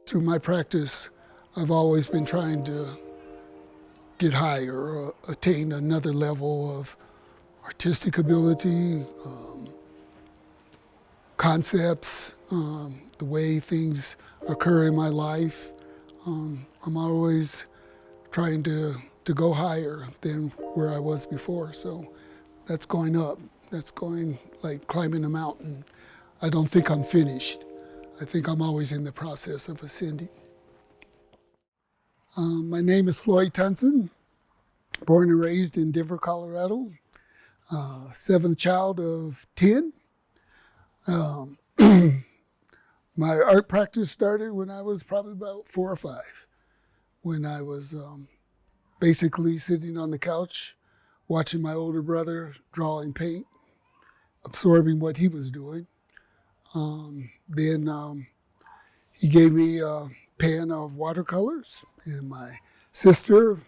Through my practice, I've always been trying to get higher or attain another level of artistic ability, concepts, the way things occur in my life. I'm always trying to go higher than where I was before. So that's going up. That's going like climbing a mountain. I don't think I'm finished. I think I'm always in the process of ascending. My name is Floyd Tunson, born and raised in Denver, Colorado. Seventh child of 10. My art practice started when I was probably about 4 or 5, when I was basically sitting on the couch, watching my older brother draw and paint, absorbing what he was doing. Then he gave me a pan of watercolors, and my sister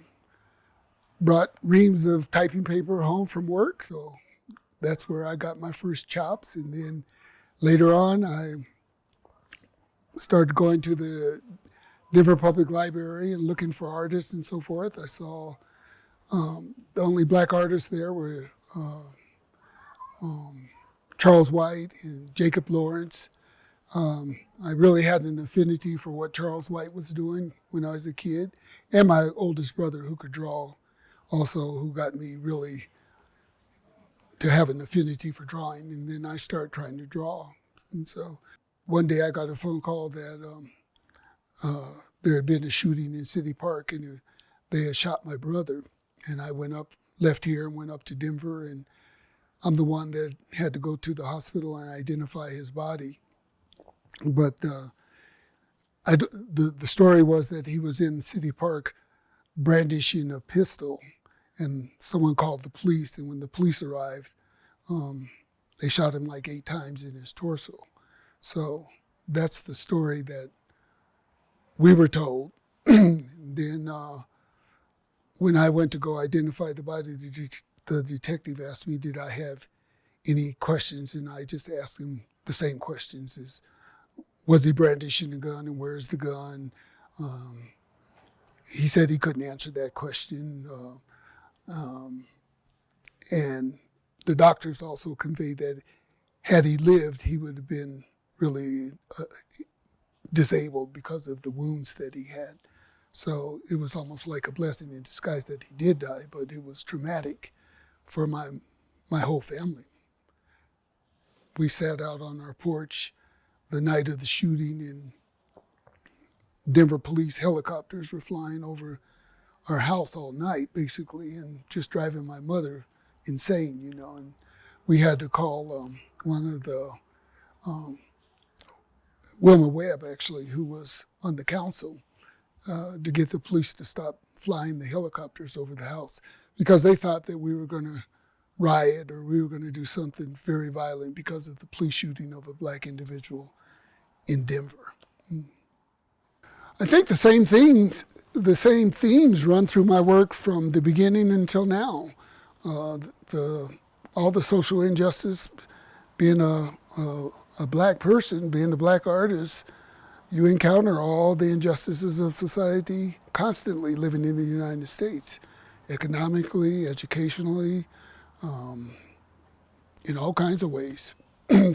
brought reams of typing paper home from work. So that's where I got my first chops. And then later on, I started going to the Denver Public Library and looking for artists and so forth. I saw the only black artists there were Charles White and Jacob Lawrence. I really had an affinity for what Charles White was doing when I was a kid, and my oldest brother who could draw also, who got me really to have an affinity for drawing. And then I started trying to draw. And so one day I got a phone call that there had been a shooting in City Park, and they had shot my brother. And I left here and went up to Denver, and I'm the one that had to go to the hospital and identify his body. But the story was that he was in City Park brandishing a pistol, and someone called the police, and when the police arrived, they shot him like 8 times in his torso. So that's the story that we were told. Then when I went to go identify the body, the detective asked me, did I have any questions? And I just asked him the same questions as, was he brandishing a gun, and where's the gun? He said he couldn't answer that question. And the doctors also conveyed that had he lived, he would have been really disabled because of the wounds that he had. So it was almost like a blessing in disguise that he did die, but it was traumatic for my whole family. We sat out on our porch the night of the shooting, and Denver police helicopters were flying over our house all night, basically, and just driving my mother insane, and we had to call one of the, Wilma Webb, actually, who was on the council, to get the police to stop flying the helicopters over the house, because they thought that we were going to riot or we were going to do something very violent because of the police shooting of a black individual in Denver. I think the same themes run through my work from the beginning until now. All the social injustice, being a black person, being a black artist, you encounter all the injustices of society constantly living in the United States, economically, educationally, in all kinds of ways.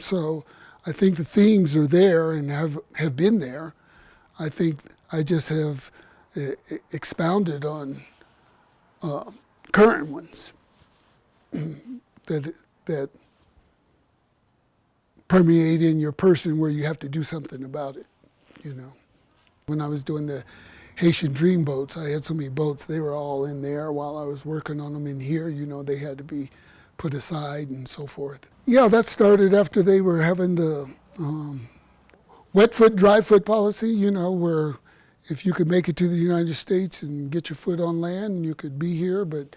So I think the themes are there and have been there. I think I just have expounded on current ones that permeate in your person where you have to do something about it, When I was doing the Haitian dream boats, I had so many boats, they were all in there while I was working on them in here, they had to be put aside and so forth. Yeah, that started after they were having the wet foot, dry foot policy, where if you could make it to the United States and get your foot on land, you could be here, but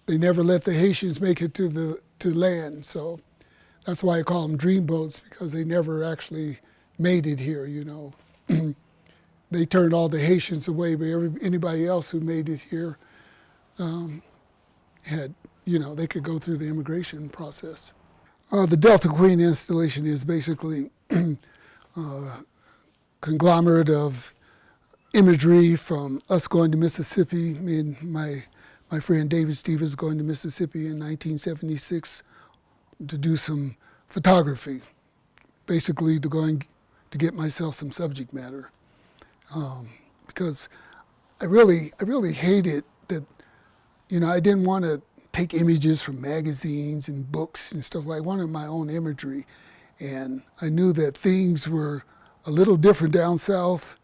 they never let the Haitians make it to land. So that's why I call them dream boats, because they never actually made it here, They turned all the Haitians away, but anybody else who made it here had, they could go through the immigration process. The Delta Queen installation is basically a conglomerate of imagery from us going to Mississippi. Me and my friend David Stevens going to Mississippi in 1976 to do some photography, basically to get myself some subject matter. Because I really hated that, I didn't want to take images from magazines and books and stuff like that. I wanted my own imagery. And I knew that things were a little different down south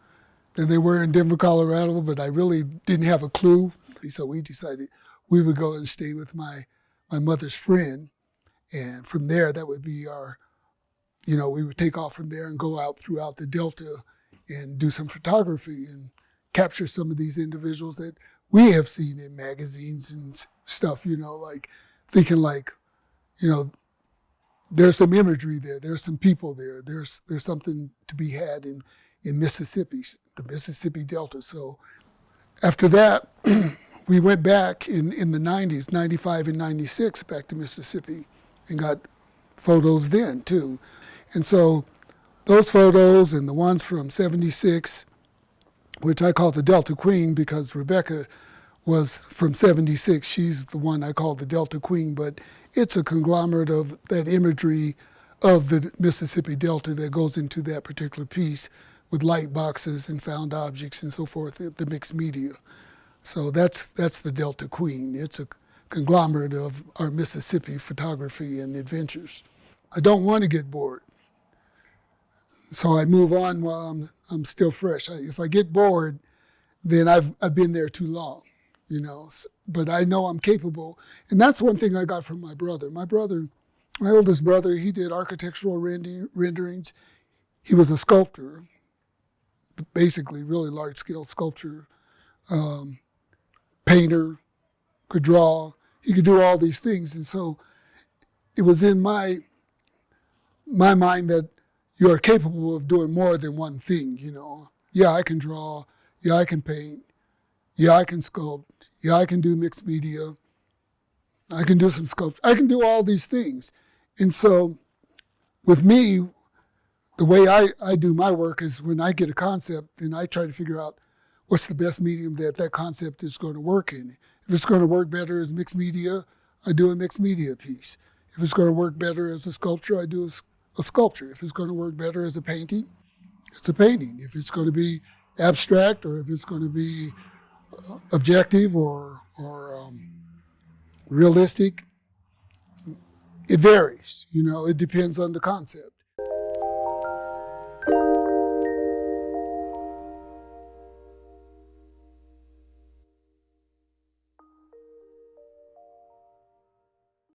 than they were in Denver, Colorado, but I really didn't have a clue. So we decided we would go and stay with my mother's friend. And from there, that would be our, we would take off from there and go out throughout the Delta and do some photography and capture some of these individuals that we have seen in magazines and stuff, like thinking like, there's some imagery there, there's some people there, there's something to be had in Mississippi, the Mississippi Delta. So after that, we went back in the 90s, 95 and 96, back to Mississippi and got photos then too. And so those photos and the ones from 76, which I call the Delta Queen because Rebecca was from 76. She's the one I call the Delta Queen, but it's a conglomerate of that imagery of the Mississippi Delta that goes into that particular piece with light boxes and found objects and so forth, the mixed media. So that's the Delta Queen. It's a conglomerate of our Mississippi photography and adventures. I don't want to get bored. So I move on while I'm still fresh. If I get bored, then I've been there too long, But I know I'm capable, and that's one thing I got from my brother. My oldest brother, he did architectural renderings. He was a sculptor, basically really large-scale sculpture, painter, could draw. He could do all these things, and so it was in my mind that you are capable of doing more than one thing, Yeah, I can draw. Yeah, I can paint. Yeah, I can sculpt. Yeah, I can do mixed media. I can do some sculpture. I can do all these things. And so with me, the way I do my work is when I get a concept, then I try to figure out what's the best medium that concept is going to work in. If it's going to work better as mixed media, I do a mixed media piece. If it's going to work better as a sculpture, I do a sculpture. If it's going to work better as a painting, it's a painting. If it's going to be abstract or if it's going to be objective or realistic, it varies. It depends on the concept.